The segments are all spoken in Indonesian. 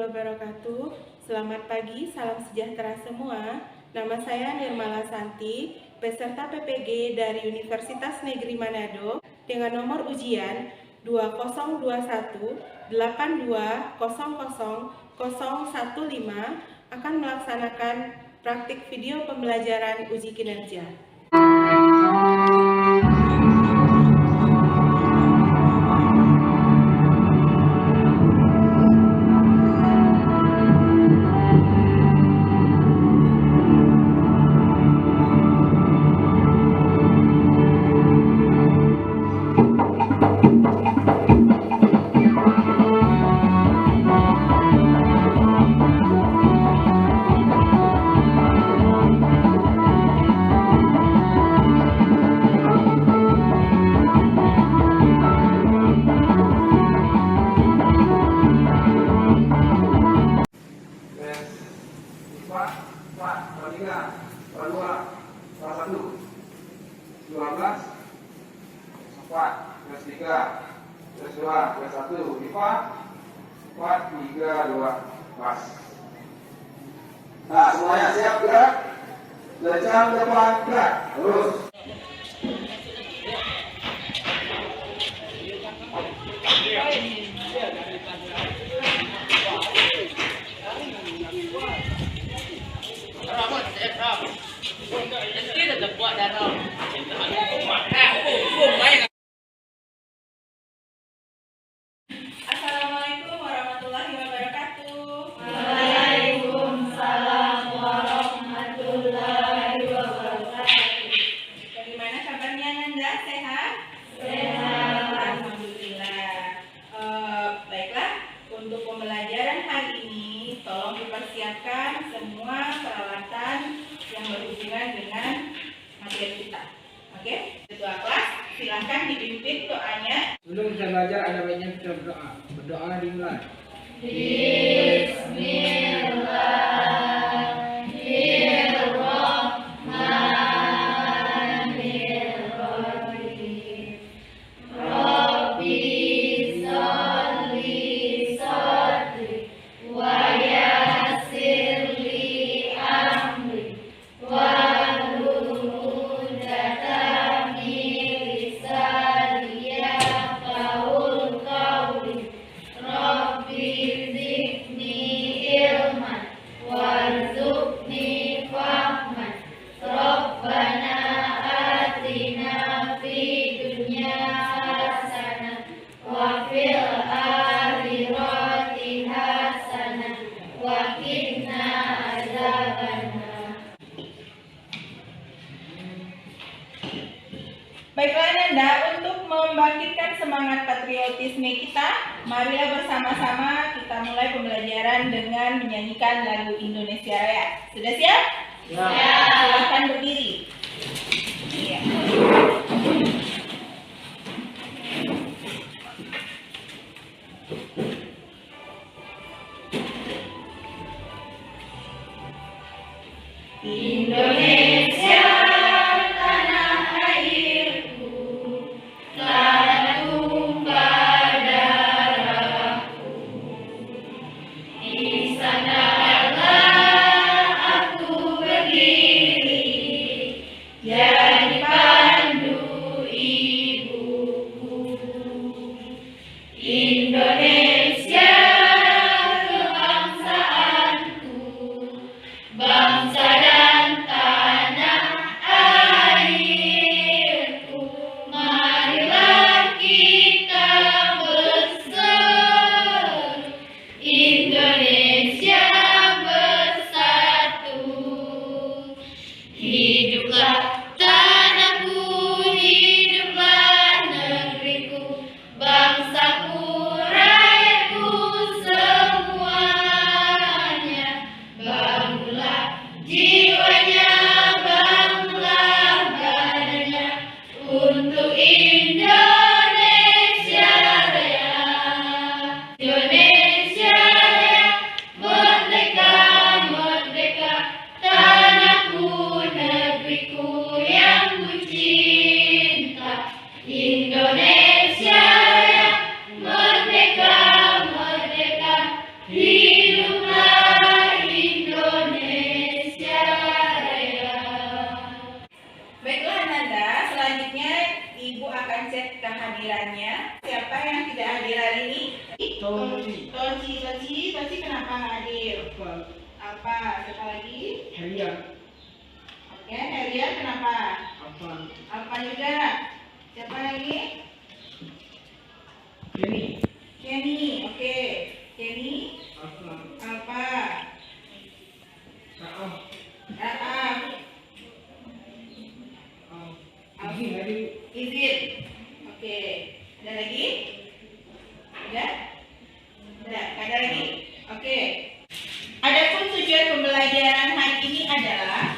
wabarakatuh. Selamat pagi, salam sejahtera semua. Nama saya Nirmala Santi, peserta PPG dari Universitas Negeri Manado dengan nomor ujian 2021-8200-015 akan melaksanakan praktik video pembelajaran uji kinerja. Nah, semuanya siap gerak? Lejang depan gerak. Terus. Assalamualaikum warahmatullahi wabarakatuh. Waalaikumsalam warahmatullahi wabarakatuh. Bagaimana kabarnya Nanda? Sehat? Sehat. Alhamdulillah. Baiklah, untuk pembelajaran hari ini tolong dipersiapkan semua peralatan yang berhubungan dengan materi kita. Oke? Ketua kelas, silahkan dipimpin doanya. Sebelum kita belajar ada baiknya kita berdoa. Berdoa dimulai. Bismillahirrahmanirrahim. Rabbi sholli sholli wa yassirli amri wahlul 'uqdatam min lisani yafqahul qawli. Rabbi zidni ilman warzuqni fahman. Rabbana atina fid dunya hasanah wa fil akhirati hasanah wa qina adzabannar. Baiklah Nanda, untuk membangkitkan semangat patriotisme kita, marilah bersama-sama kita mulai pembelajaran dengan menyanyikan lagu Indonesia Raya. Sudah siap? Siap. Silakan berdiri. Iya. Indonesia tanah airku, tanah tumpah darahku. Di sanalah aku berdiri, jadi hari ini? Toci. Toci kenapa nggak hadir? Apa? Siapa lagi? Herian. Oke, Herian kenapa? Apa juga? Siapa lagi? Kenny. Oke. Kenny apa? Raaf. Izin. Oke. Ada lagi? Ada? Ada lagi? Oke. Adapun tujuan pembelajaran hari ini adalah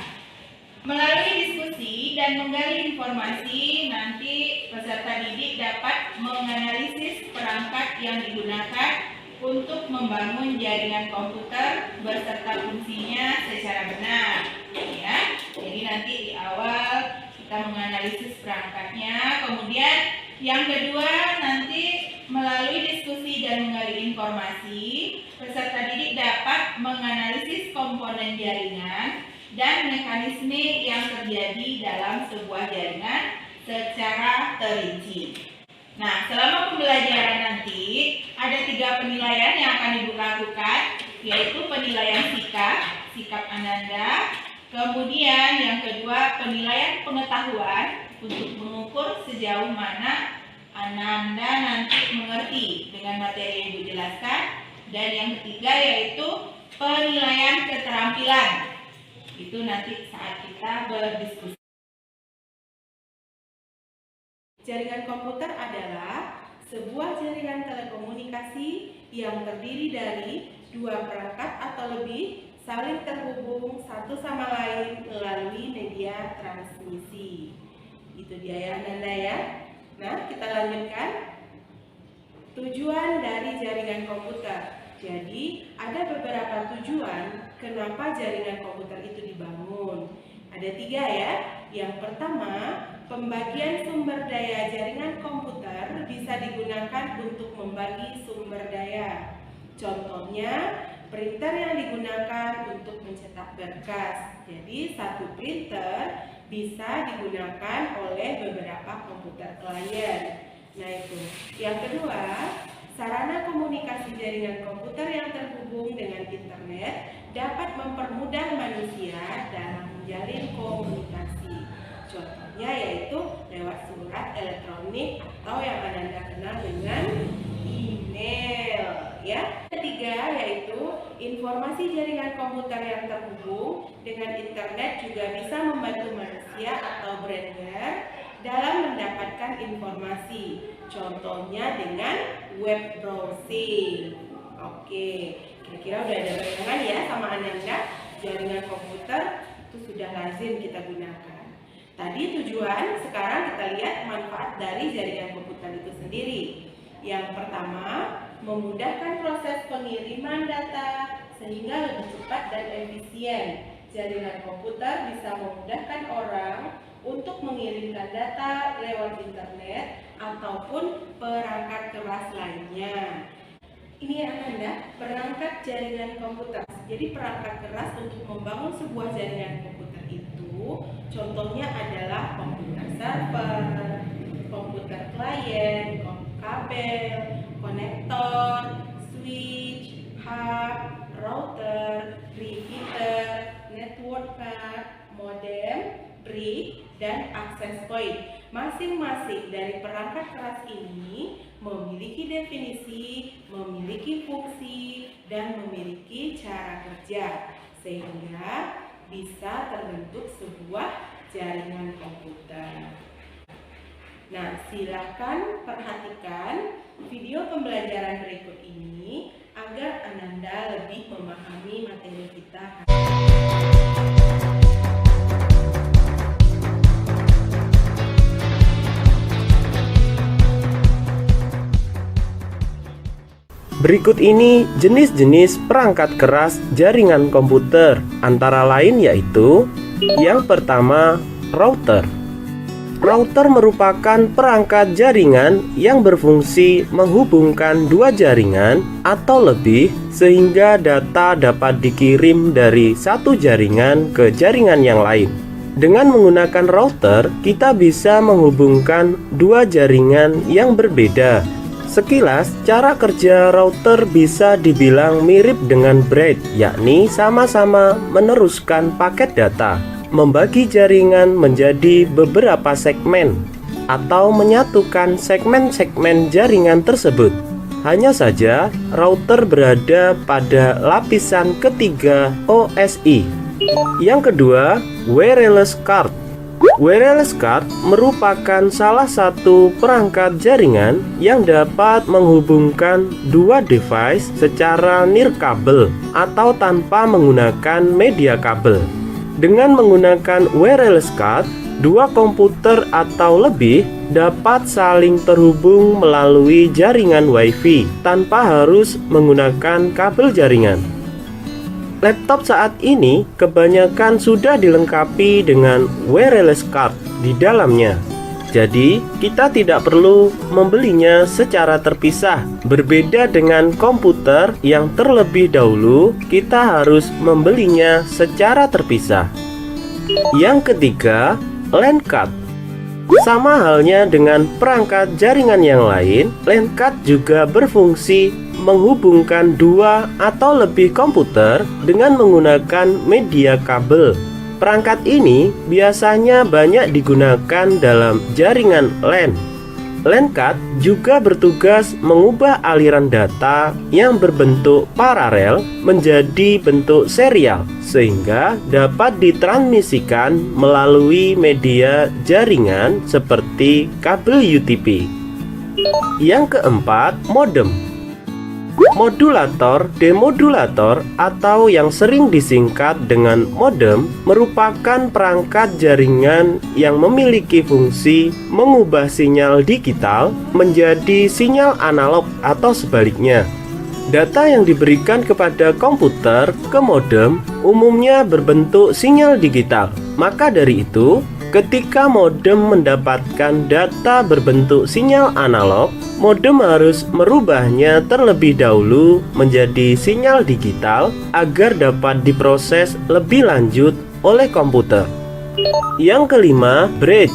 melalui diskusi dan menggali informasi, nanti peserta didik dapat menganalisis perangkat yang digunakan untuk membangun jaringan komputer beserta fungsinya secara benar. Ya, jadi nanti di awal kita menganalisis perangkatnya, kemudian yang kedua nanti melalui diskusi dan menggali informasi, peserta didik dapat menganalisis komponen jaringan dan mekanisme yang terjadi dalam sebuah jaringan secara terinci. Nah, selama pembelajaran nanti ada 3 penilaian yang akan Ibu lakukan, yaitu penilaian sikap Ananda, kemudian yang kedua penilaian pengetahuan untuk mengukur sejauh mana Ananda nanti mengerti dengan materi yang Ibu jelaskan, dan yang ketiga yaitu penilaian keterampilan. Itu nanti saat kita berdiskusi. Jaringan komputer adalah sebuah jaringan telekomunikasi yang terdiri dari 2 perangkat atau lebih saling terhubung satu sama lain melalui media transmisi. Itu dia ya Ananda ya. Nah, kita lanjutkan. Tujuan dari jaringan komputer. Jadi, ada beberapa tujuan kenapa jaringan komputer itu dibangun. Ada 3 ya. Yang pertama, pembagian sumber daya jaringan komputer bisa digunakan untuk membagi sumber daya. Contohnya, printer yang digunakan untuk mencetak berkas. Jadi, satu printer bisa digunakan oleh beberapa komputer klien. Nah, itu. Yang kedua, sarana komunikasi jaringan komputer yang terhubung dengan internet dapat mempermudah manusia dalam menjalin komunikasi. Contohnya yaitu lewat surat elektronik atau yang Ananda kenal dengan email, ya. Ketiga yaitu informasi jaringan komputer yang terhubung dengan internet juga bisa membantu manusia atau brander dalam mendapatkan informasi. Contohnya dengan web browsing. Oke, kira-kira udah ada bayangan ya sama Ananda, jaringan komputer itu sudah lazim kita gunakan. Tadi tujuan, sekarang kita lihat manfaat dari jaringan komputer itu sendiri. Yang pertama, memudahkan proses pengiriman data sehingga lebih cepat dan efisien. Jaringan komputer bisa memudahkan orang untuk mengirimkan data lewat internet ataupun perangkat keras lainnya. Ini ya Ananda, perangkat jaringan komputer. Jadi perangkat keras untuk membangun sebuah jaringan komputer itu contohnya adalah komputer server, komputer klien, kabel, konektor, switch, hub, router, repeater, network card, modem, brick, dan access point. Masing-masing dari perangkat keras ini memiliki definisi, memiliki fungsi, dan memiliki cara kerja sehingga bisa terbentuk sebuah jaringan komputer. Nah, silakan perhatikan video pembelajaran berikut ini agar Ananda lebih memahami materi kita. Berikut ini jenis-jenis perangkat keras jaringan komputer, antara lain yaitu yang pertama, router. Router merupakan perangkat jaringan yang berfungsi menghubungkan 2 jaringan atau lebih sehingga data dapat dikirim dari satu jaringan ke jaringan yang lain. Dengan menggunakan router, kita bisa menghubungkan 2 jaringan yang berbeda Sekilas, cara kerja router bisa dibilang mirip dengan braid, yakni sama-sama meneruskan paket data, membagi jaringan menjadi beberapa segmen, atau menyatukan segmen-segmen jaringan tersebut. Hanya saja, router berada pada lapisan ketiga OSI. Yang kedua, wireless card. Wireless card merupakan salah satu perangkat jaringan yang dapat menghubungkan dua device secara nirkabel atau tanpa menggunakan media kabel. Dengan menggunakan wireless card, dua komputer atau lebih dapat saling terhubung melalui jaringan Wi-Fi tanpa harus menggunakan kabel jaringan. Laptop saat ini kebanyakan sudah dilengkapi dengan wireless card di dalamnya. Jadi, kita tidak perlu membelinya secara terpisah. Berbeda dengan komputer yang terlebih dahulu, kita harus membelinya secara terpisah. Yang ketiga, LAN card. Sama halnya dengan perangkat jaringan yang lain, LAN card juga berfungsi menghubungkan dua atau lebih komputer dengan menggunakan media kabel. Perangkat ini biasanya banyak digunakan dalam jaringan LAN. LAN card juga bertugas mengubah aliran data yang berbentuk paralel menjadi bentuk serial, sehingga dapat ditransmisikan melalui media jaringan seperti kabel UTP. Yang keempat, modem. Modulator, demodulator, atau yang sering disingkat dengan modem merupakan perangkat jaringan yang memiliki fungsi mengubah sinyal digital menjadi sinyal analog atau sebaliknya. Data yang diberikan kepada komputer ke modem umumnya berbentuk sinyal digital. Maka dari itu, ketika modem mendapatkan data berbentuk sinyal analog, modem harus merubahnya terlebih dahulu menjadi sinyal digital agar dapat diproses lebih lanjut oleh komputer. Yang kelima, bridge.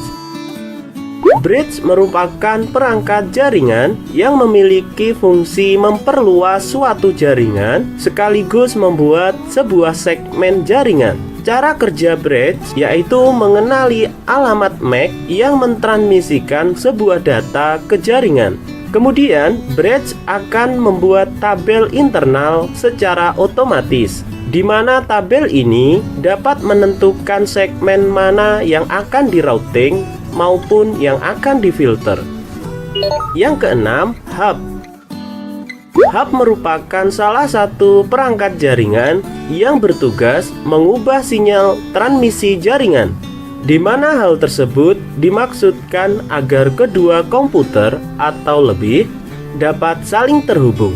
Bridge merupakan perangkat jaringan yang memiliki fungsi memperluas suatu jaringan sekaligus membuat sebuah segmen jaringan. Cara kerja bridge yaitu mengenali alamat MAC yang mentransmisikan sebuah data ke jaringan. Kemudian, bridge akan membuat tabel internal secara otomatis, di mana tabel ini dapat menentukan segmen mana yang akan di-routing maupun yang akan difilter. Yang keenam, hub. Hub merupakan salah satu perangkat jaringan yang bertugas mengubah sinyal transmisi jaringan, di mana hal tersebut dimaksudkan agar kedua komputer atau lebih dapat saling terhubung.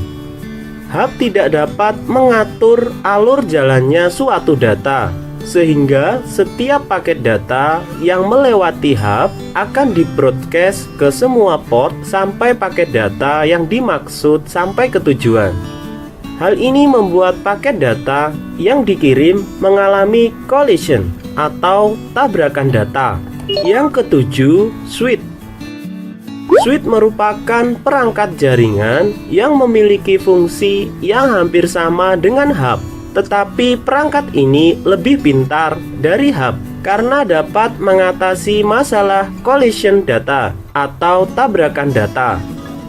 Hub tidak dapat mengatur alur jalannya suatu data, sehingga setiap paket data yang melewati hub akan di-broadcast ke semua port sampai paket data yang dimaksud sampai ke tujuan. Hal ini membuat paket data yang dikirim mengalami collision atau tabrakan data. Yang ketujuh, switch. Switch merupakan perangkat jaringan yang memiliki fungsi yang hampir sama dengan hub, tetapi perangkat ini lebih pintar dari hub karena dapat mengatasi masalah collision data atau tabrakan data.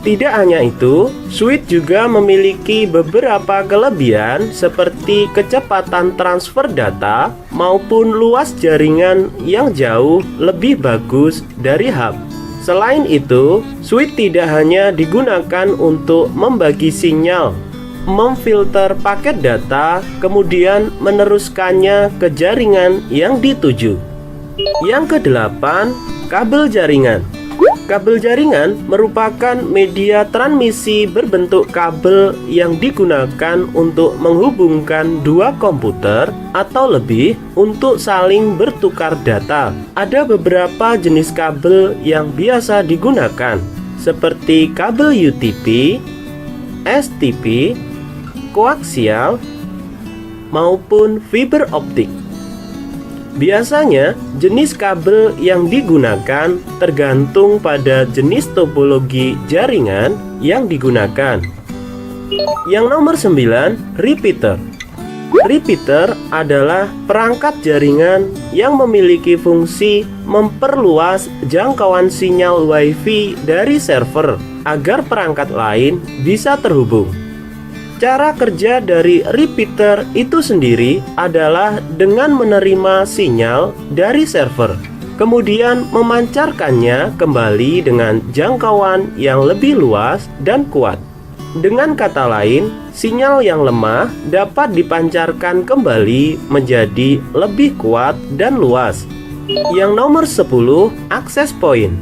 Tidak hanya itu, switch juga memiliki beberapa kelebihan seperti kecepatan transfer data maupun luas jaringan yang jauh lebih bagus dari hub. Selain itu, switch tidak hanya digunakan untuk membagi sinyal, memfilter paket data, kemudian meneruskannya ke jaringan yang dituju. Yang kedelapan, kabel jaringan. Kabel jaringan merupakan media transmisi berbentuk kabel yang digunakan untuk menghubungkan dua komputer atau lebih untuk saling bertukar data. Ada beberapa jenis kabel yang biasa digunakan, seperti kabel UTP, STP, koaksial, maupun fiber optik. Biasanya, jenis kabel yang digunakan tergantung pada jenis topologi jaringan yang digunakan. Yang nomor 9, repeater. Repeater adalah perangkat jaringan yang memiliki fungsi memperluas jangkauan sinyal Wi-Fi dari server agar perangkat lain bisa terhubung. Cara kerja dari repeater itu sendiri adalah dengan menerima sinyal dari server, kemudian memancarkannya kembali dengan jangkauan yang lebih luas dan kuat. Dengan kata lain, sinyal yang lemah dapat dipancarkan kembali menjadi lebih kuat dan luas. Yang nomor 10, access point.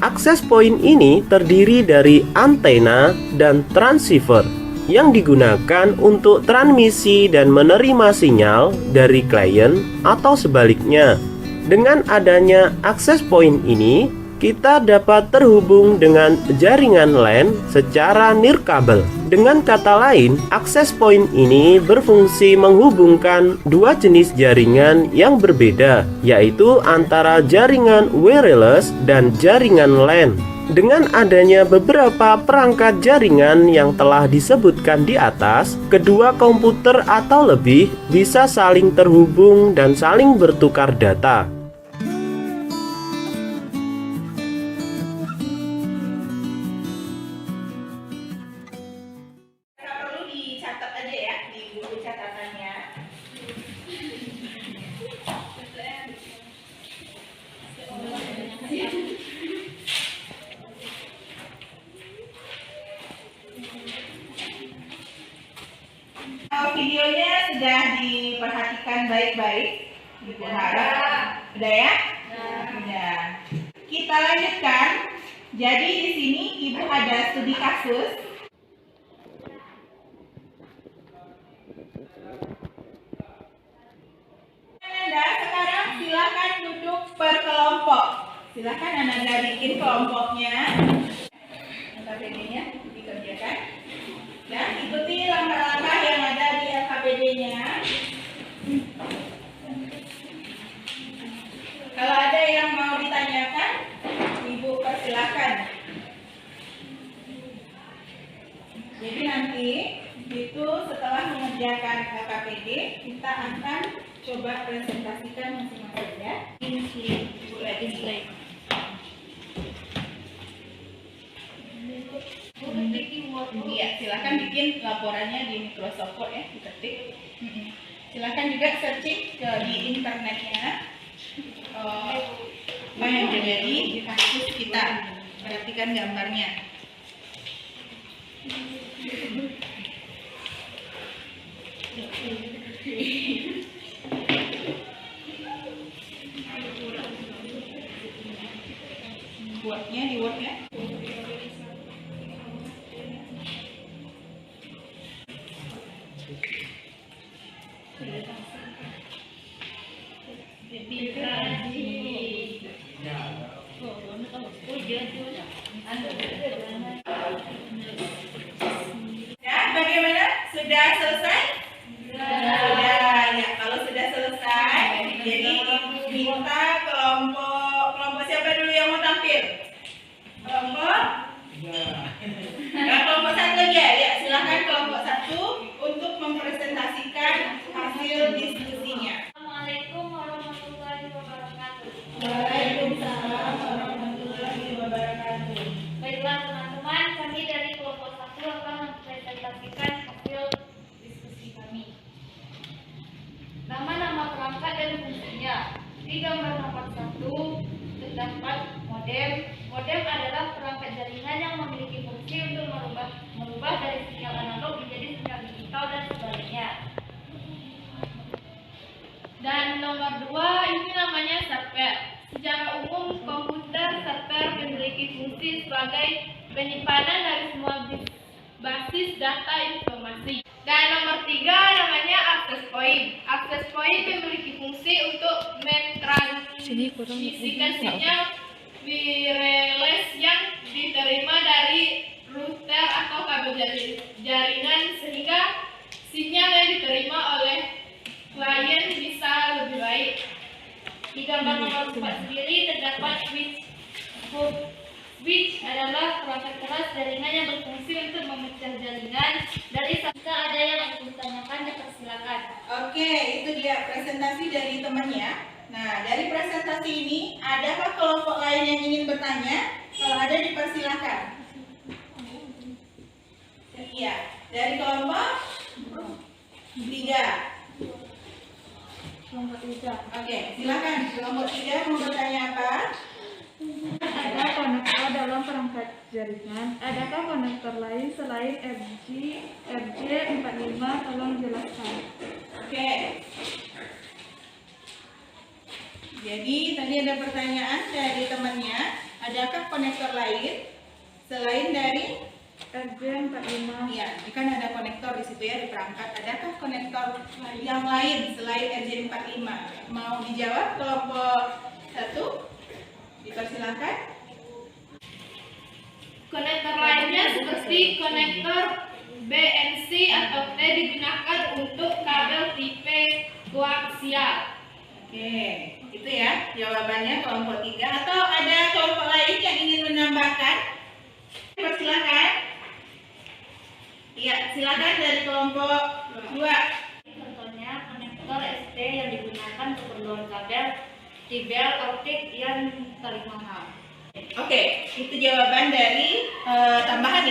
Access point ini terdiri dari antena dan transceiver yang digunakan untuk transmisi dan menerima sinyal dari klien atau sebaliknya. Dengan adanya access point ini, kita dapat terhubung dengan jaringan LAN secara nirkabel. Dengan kata lain, access point ini berfungsi menghubungkan dua jenis jaringan yang berbeda, yaitu antara jaringan wireless dan jaringan LAN. Dengan adanya beberapa perangkat jaringan yang telah disebutkan di atas, kedua komputer atau lebih bisa saling terhubung dan saling bertukar data. Perlu dicatat aja ya di buku catatannya. Videonya sudah diperhatikan baik-baik, Ibu harap. Udah ya? Udah. Kita lanjutkan. Jadi di sini Ibu ada studi kasus. Anda sekarang silakan duduk per kelompok. Silakan Anda bikin kelompoknya. LKPD-nya dikerjakan. Dan ikuti langkah-langkah yang ada di LKPD-nya. Kalau ada yang mau ditanyakan, Ibu persilakan. Jadi nanti itu setelah mengerjakan LKPD, kita akan coba presentasikan masing-masing ya. Ibu lagi display. Iya, silakan bikin laporannya di Microsoft Word ya, diketik. Silakan juga searching di internetnya apa yang terjadi di kasus kita. Perhatikan gambarnya. Buatnya di Word ya. Ya, bagaimana? Sudah selesai? Sudah. Ya, kalau sudah selesai, jadi minta kelompok siapa dulu yang mau tampil? Kelompok? Kelompok satu aja. Ya, silakan kelompok satu untuk mempresentasikan hasil diskusinya. Assalamualaikum warahmatullahi wabarakatuh. Waalaikumsalam warahmatullahi wabarakatuh. Baiklah teman-teman, kami dari kelompok 1 akan mempresentasikan hasil diskusi kami. Nama-nama perangkat dan fungsinya. Di gambar nomor 1 terdapat modem. Modem adalah perangkat jaringan yang memiliki fungsi untuk merubah dari sinyal analog menjadi sinyal digital dan sebaliknya. Dan nomor 2 ini namanya server. Secara umum komputer server memiliki fungsi sebagai penyimpanan dari semua basis data informasi. Dan nomor 3 namanya access point. Access point memiliki fungsi untuk mentransmisikan sinyal wireless yang diterima dari router atau kabel jaringan sehingga sinyal yang diterima oleh klien bisa lebih baik. tempat sendiri terdapat switch. Switch adalah perangkat keras jaringan yang berfungsi untuk memecah jaringan. Dari jika ada yang ingin ditanyakan, dipersilakan. Oke, itu dia presentasi dari temannya. Nah, dari presentasi ini, adakah kelompok lain yang ingin bertanya? Kalau ada, dipersilakan. Iya, dari kelompok 3. Kelompok 3. Oke, silakan. Kelompok 3 mau bertanya apa? Ada konektor dalam perangkat jaringan. Adakah konektor lain selain RJ45? Tolong jelaskan. Oke. Jadi tadi ada pertanyaan dari temannya, adakah konektor lain selain dari RJ45. Iya, ini kan ada konektor di situ ya di perangkat. Adakah konektor yang lain selain RJ45? Mau dijawab kelompok 1? Dipersilakan. Konektor lainnya seperti konektor BNC atau T digunakan untuk kabel tipe koaksial. Oke, itu ya jawabannya kelompok 3. Atau ada kelompok lain yang ingin menambahkan? Persilakan. Iya, silakan dari kelompok 2. Contohnya konektor ST yang digunakan untuk keperluan kabel fibel optik yang paling mahal. Oke, itu jawaban dari tambahan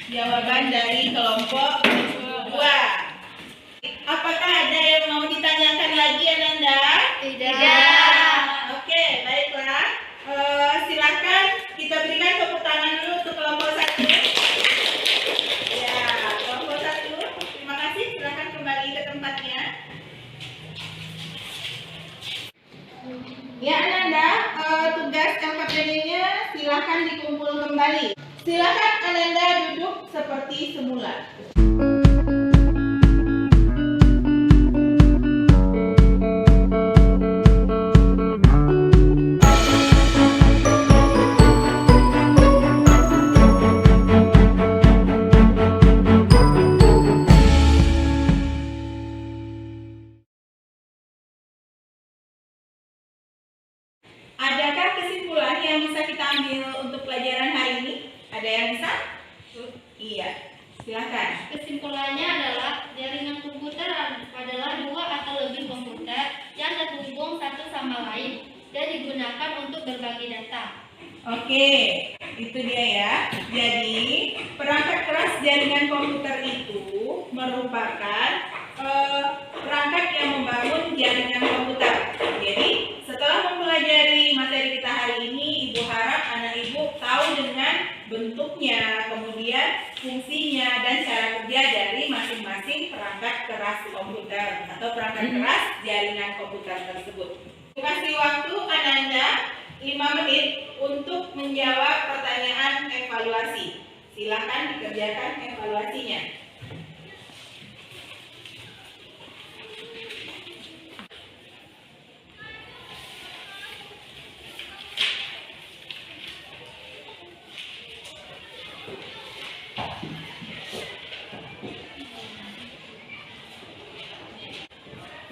jawaban dari kelompok 2. Apakah ada yang mau ditanyakan lagi, Ananda? Tidak. Oke, baiklah. Silakan kita berikan tepuk tangan dulu untuk kelompok 1. Ya, kelompok 1. Terima kasih. Silakan kembali ke tempatnya. Ya, Ananda, tugas LKPD-nya silakan dikumpul kembali. Silakan Ananda duduk seperti semula. Adakah kesimpulan yang bisa kita ambil untuk pelajaran hari ini? Ada yang bisa? Iya, silakan. Kesimpulannya adalah jaringan komputer adalah 2 atau lebih komputer yang terhubung satu sama lain dan digunakan untuk berbagi data. Oke, itu dia ya. Jadi, perangkat keras jaringan komputer itu merupakan perangkat yang membangun jaringan komputer. Jadi, setelah mempelajari materi kita hari ini, Ibu harap anak Ibu tahu dengan bentuknya, kemudian fungsinya, dan cara kerja dari masing-masing perangkat keras komputer atau perangkat keras jaringan komputer tersebut. Kasih waktu Ananda 5 menit untuk menjawab pertanyaan evaluasi. Silakan dikerjakan evaluasinya.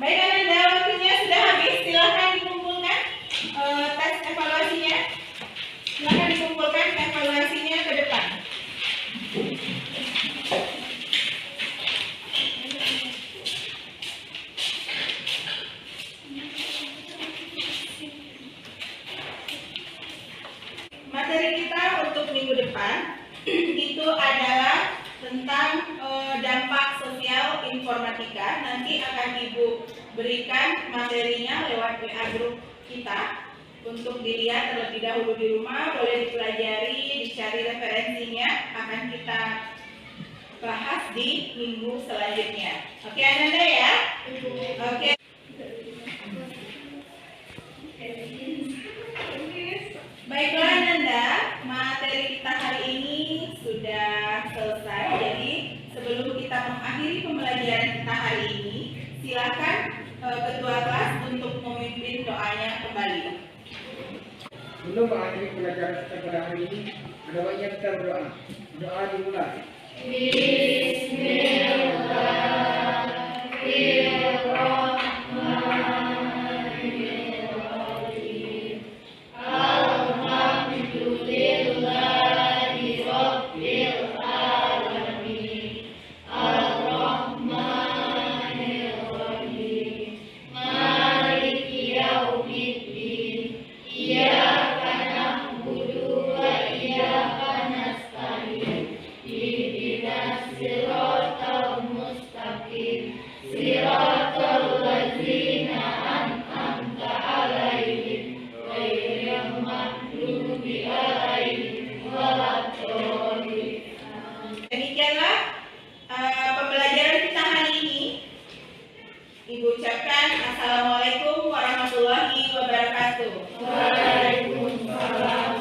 Baik Ananda, waktunya sudah habis. Silakan dikumpulkan tes evaluasinya. Silakan dikumpulkan evaluasinya ke depan. Materi kita untuk minggu depan itu adalah tentang dampak sosial informatika. Nanti akan Ibu berikan materinya lewat WA group kita untuk dilihat terlebih dahulu di rumah, boleh dipelajari, dicari referensinya, akan kita bahas di minggu selanjutnya. Oke Ananda ya? Oke. Baiklah Ananda, materi kita hari ini sudah selesai. Jadi sebelum kita mengakhiri pembelajaran kita hari ini, silakan ketua kelas untuk memimpin doanya kembali. Sebelum mengakhiri pelajaran kita pada hari ini, ada baiknya kita berdoa. Doa dimulai. Bismillahirrahmanirrahim. ucapkan Assalamualaikum warahmatullahi wabarakatuh. Waalaikumsalam.